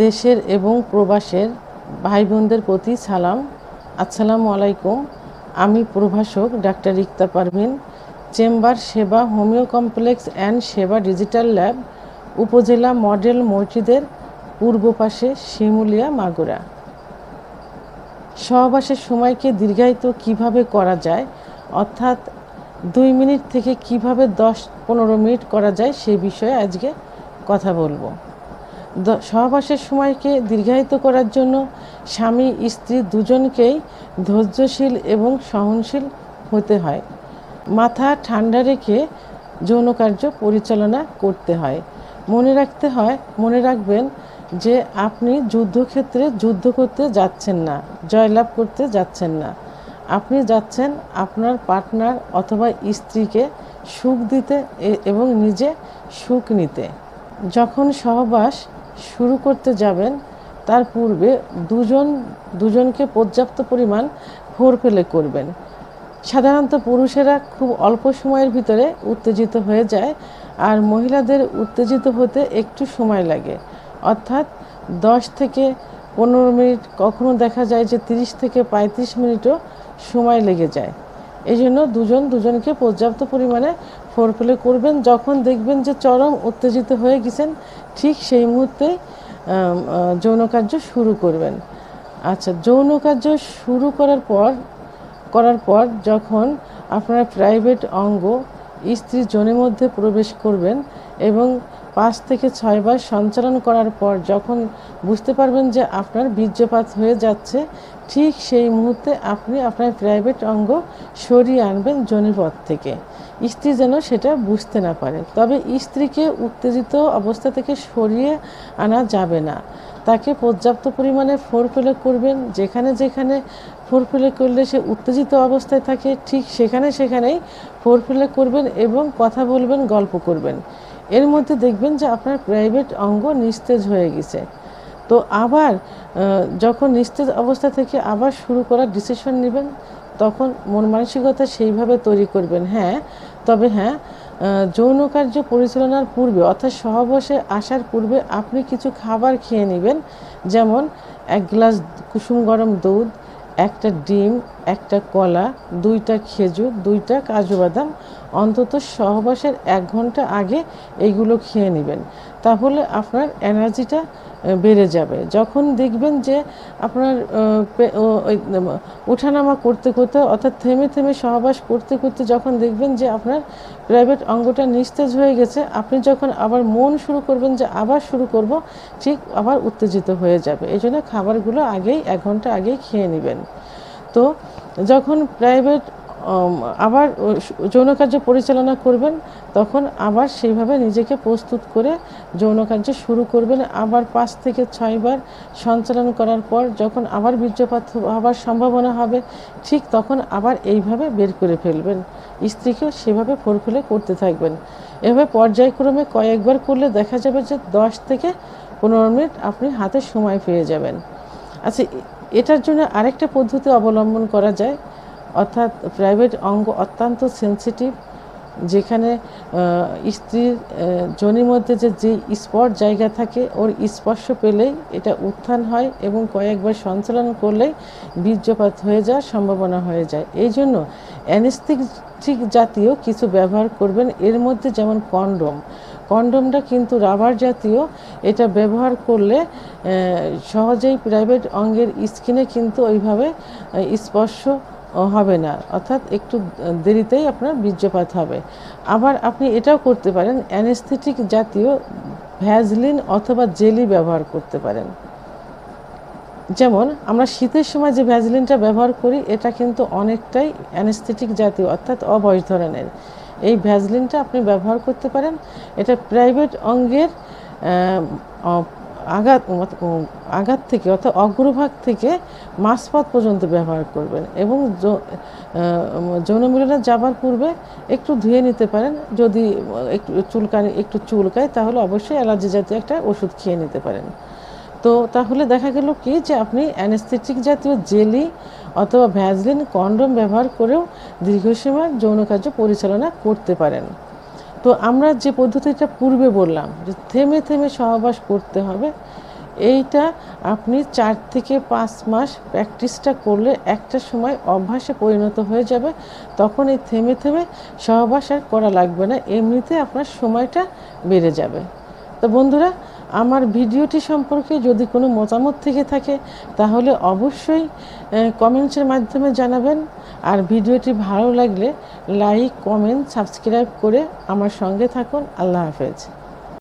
দেশের এবং প্রবাসের ভাই বোনদের প্রতি সালাম। আসসালামু আলাইকুম। আমি প্রভাষক ডাক্তার রিক্তা পারভিন, চেম্বার সেবা হোমিও কমপ্লেক্স অ্যান্ড সেবা ডিজিটাল ল্যাব, উপজেলা মডেল মসজিদের পূর্ব পাশে, শিমুলিয়া, মাগুরা। সহবাসের সময়কে দীর্ঘায়িত কিভাবে করা যায়, অর্থাৎ 2 মিনিট থেকে কিভাবে 10-15 মিনিট করা যায় সেই বিষয়ে আজকে কথা বলবো। সহবাসের সময়কে দীর্ঘায়িত করার জন্য স্বামী স্ত্রী দুজনকেই ধৈর্যশীল এবং সহনশীল হতে হয়। মাথা ঠান্ডা রেখে যৌন কার্য পরিচালনা করতে হয়। মনে রাখবেন যে আপনি যুদ্ধক্ষেত্রে যুদ্ধ করতে যাচ্ছেন না, জয়লাভ করতে যাচ্ছেন না। আপনি যাচ্ছেন আপনার পার্টনার অথবা স্ত্রীকে সুখ দিতে এবং নিজে সুখ নিতে। যখন সহবাস শুরু করতে যাবেন তার পূর্বে দুজনকে পর্যাপ্ত পরিমাণ ফোরপ্লে করবেন। সাধারণত পুরুষেরা খুব অল্প সময়ের ভিতরে উত্তেজিত হয়ে যায়, আর মহিলাদের উত্তেজিত হতে একটু সময় লাগে, অর্থাৎ 10 থেকে 15 মিনিট, কখনো দেখা যায় যে 30 থেকে 35 মিনিটও সময় লেগে যায়। এই জন্য দুজনকে পর্যাপ্ত পরিমাণে ফোরপ্লে করবেন। যখন দেখবেন যে চরম উত্তেজিত হয়ে গেছেন, ঠিক সেই মুহূর্তেই যৌন কার্য শুরু করবেন। আচ্ছা, যৌন কার্য শুরু করার পর যখন আপনার প্রাইভেট অঙ্গ স্ত্রীর যোনির মধ্যে প্রবেশ করবেন এবং 5 থেকে 6 বার সঞ্চালন করার পর যখন বুঝতে পারবেন যে আপনার বীর্যপাত হয়ে যাচ্ছে, ঠিক সেই মুহূর্তে আপনি আপনার প্রাইভেট অঙ্গ সরিয়ে আনবেন যোনিপথ থেকে। স্ত্রী যেন সেটা বুঝতে না পারে। তবে স্ত্রীকে উত্তেজিত অবস্থা থেকে সরিয়ে আনা যাবে না। তাকে পর্যাপ্ত পরিমাণে ফোরপ্লে করবেন। যেখানে ফোরপ্লে করলে সে উত্তেজিত অবস্থায় থাকে, ঠিক সেখানেই ফোরপ্লে করবেন এবং কথা বলবেন, গল্প করবেন। এর মধ্যে দেখবেন যে আপনার প্রাইভেট অঙ্গ নিস্তেজ হয়ে গেছে। তো আবার যখন নিস্তেজ অবস্থা থেকে আবার শুরু করার ডিসিশন নেবেন, তখন মন মানসিকতা সেইভাবে তৈরি করবেন। তবে যৌন কার্য পরিচালনার পূর্বে, অর্থাৎ সহবাসে আসার পূর্বে আপনি কিছু খাবার খেয়ে নেবেন। যেমন 1 গ্লাস কুসুম গরম দুধ, 1টা ডিম, 1টা কলা, 2টা খেজুর, 2টা কাজু বাদাম, অন্তত সহবাসের 1 ঘন্টা আগে এইগুলো খেয়ে নেবেন। তাহলে আপনার এনার্জিটা বেড়ে যাবে। যখন দেখবেন যে আপনার ওঠানামা করতে অর্থাৎ থেমে সহবাস করতে যখন দেখবেন যে আপনার প্রাইভেট অঙ্গটা নিস্তেজ হয়ে গেছে, আপনি যখন আবার মন শুরু করবেন যে আবার শুরু করব, ঠিক আবার উত্তেজিত হয়ে যাবে। এই জন্য খাবারগুলো 1 ঘন্টা আগেই খেয়ে নেবেন। তো যখন প্রাইভেট আবার যৌন কার্য পরিচালনা করবেন, তখন আবার সেইভাবে নিজেকে প্রস্তুত করে যৌন কার্য শুরু করবেন। আবার 5 থেকে 6 বার সঞ্চালন করার পর যখন আবার বীর্যপাত হওয়ার সম্ভাবনা হবে, ঠিক তখন আবার এইভাবে বের করে ফেলবেন। স্ত্রীকেও সেভাবে ফোরপ্লে করতে থাকবেন। এভাবে পর্যায়ক্রমে কয়েকবার করলে দেখা যাবে যে 10 থেকে 15 মিনিট আপনি হাতে সময় পেয়ে যাবেন। আচ্ছা, এটার জন্য আরেকটা পদ্ধতি অবলম্বন করা যায়, অর্থাৎ প্রাইভেট অঙ্গ অত্যন্ত সেন্সিটিভ। যেখানে স্ত্রীর যোনির মধ্যে যে স্পট জায়গা থাকে, ওর স্পর্শ পেলেই এটা উত্থান হয় এবং কয়েকবার সঞ্চালন করলেই বীর্যপাত হয়ে যাওয়ার সম্ভাবনা হয়ে যায়। এই জন্য অ্যানেস্থেটিক জাতীয় কিছু ব্যবহার করবেন। এর মধ্যে যেমন কন্ডোমটা কিন্তু রাবার জাতীয়। এটা ব্যবহার করলে সহজেই প্রাইভেট অঙ্গের স্কিনে কিন্তু ওইভাবে স্পর্শ হবে না, অর্থাৎ একটু দেরিতেই আপনার বীর্যপাত হবে। আবার আপনি এটাও করতে পারেন, অ্যানেস্থেটিক জাতীয় ভ্যাজলিন অথবা জেলি ব্যবহার করতে পারেন। যেমন আমরা শীতের সময় যে ভ্যাজলিনটা ব্যবহার করি, এটা কিন্তু অনেকটাই অ্যানেস্থেটিক জাতীয়, অর্থাৎ অবশ ধরনের। এই ভ্যাজলিনটা আপনি ব্যবহার করতে পারেন। এটা প্রাইভেট অঙ্গের আঘাত থেকে, অর্থাৎ অগ্রভাগ থেকে মাঝপথ পর্যন্ত ব্যবহার করবেন এবং যৌন মিলনে যাবার পূর্বে একটু ধুয়ে নিতে পারেন। যদি একটু চুলকায় তাহলে অবশ্যই অ্যালার্জি জাতীয় একটা ওষুধ খেয়ে নিতে পারেন। তো তাহলে দেখা গেল কি যে আপনি অ্যানেস্থেটিক জাতীয় জেলি অথবা ভ্যাজলিন, কন্ডোম ব্যবহার করেও দীর্ঘ সময় যৌন কার্য পরিচালনা করতে পারেন। তো আমরা যে পদ্ধতিটা পূর্বে বললাম যে থেমে সহবাস করতে হবে, এইটা আপনি 4 থেকে 5 মাস প্র্যাকটিসটা করলে একটা সময় অভ্যাসে পরিণত হয়ে যাবে। তখন এই থেমে থেমে সহবাস আর করা লাগবে না, এমনিতে আপনার সময়টা বেড়ে যাবে। তো বন্ধুরা, আমার ভিডিওটি সম্পর্কে যদি কোনো মতামত থেকে থাকে তাহলে অবশ্যই কমেন্টসের মাধ্যমে জানাবেন। আর ভিডিওটি ভালো লাগলে লাইক, কমেন্ট, সাবস্ক্রাইব করে আমার সঙ্গে থাকুন। আল্লাহ হাফেজ।